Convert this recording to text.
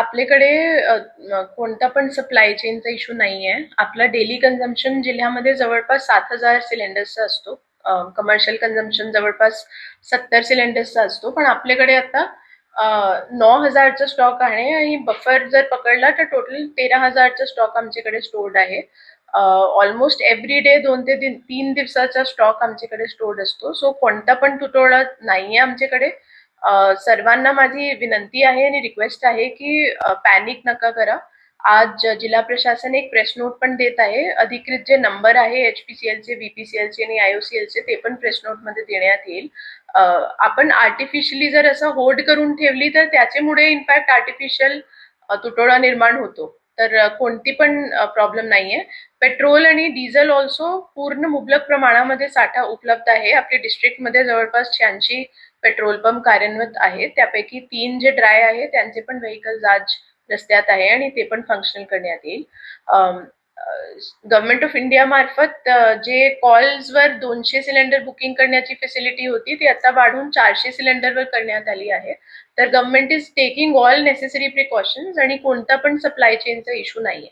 आपल्याकडे कोणता पण सप्लाय चेनचा इश्यू नाहीये. आपला डेली कन्झम्पशन जिल्ह्यामध्ये जवळपास 7,000 सिलेंडर्सचा असतो. कमर्शियल कन्झम्पशन जवळपास 70 सिलेंडर्सचा असतो. पण आपल्याकडे आता 9,000चा स्टॉक आहे आणि बफर जर पकडला तर टोटल 13,000चा स्टॉक आमच्याकडे स्टोर्ड आहे. ऑलमोस्ट एव्हरी डे 2 ते 3 दिवसाचा स्टॉक आमच्याकडे स्टोर्ड असतो. सो कोणता पण तुटवडा नाहीये आमच्याकडे. सर्वांना माझी विनंती आहे आणि रिक्वेस्ट आहे की पॅनिक नका करा. आज जिल्हा प्रशासन एक प्रेस नोट पण देत आहे. अधिकृत जे नंबर आहे एचपीसीएलचे, बीपीसीएलचे आणि आयओसीएलचे ते पण प्रेस नोट मध्ये देण्यात येईल. आपण आर्टिफिशियली जर असं होल्ड करून ठेवली तर त्याच्यामुळे इनफॅक्ट आर्टिफिशियल तुटवडा निर्माण होतो. तर कोणती पण प्रॉब्लेम नाहीये. पेट्रोल आणि डिझेल ऑल्सो पूर्ण मुबलक प्रमाणामध्ये साठा उपलब्ध आहे. आपल्या डिस्ट्रिक्टमध्ये जवळपास 86 पेट्रोल पंप कार्यरत आहेत. त्यापैकी 3 जे ड्राय आहे त्यांचे पण व्हेकल्स आज रस्त्यात आहे आणि ते पण फंक्शनल करण्यात येईल. गव्हर्नमेंट ऑफ इंडिया मार्फत जे कॉल्सवर 200 सिलेंडर बुकिंग करण्याची फॅसिलिटी होती ती आता वाढून 400 सिलेंडरवर करण्यात आली आहे. तर government is taking all necessary precautions आणि कोणता पण सप्लाय चेनचा इश्यू नाहीये.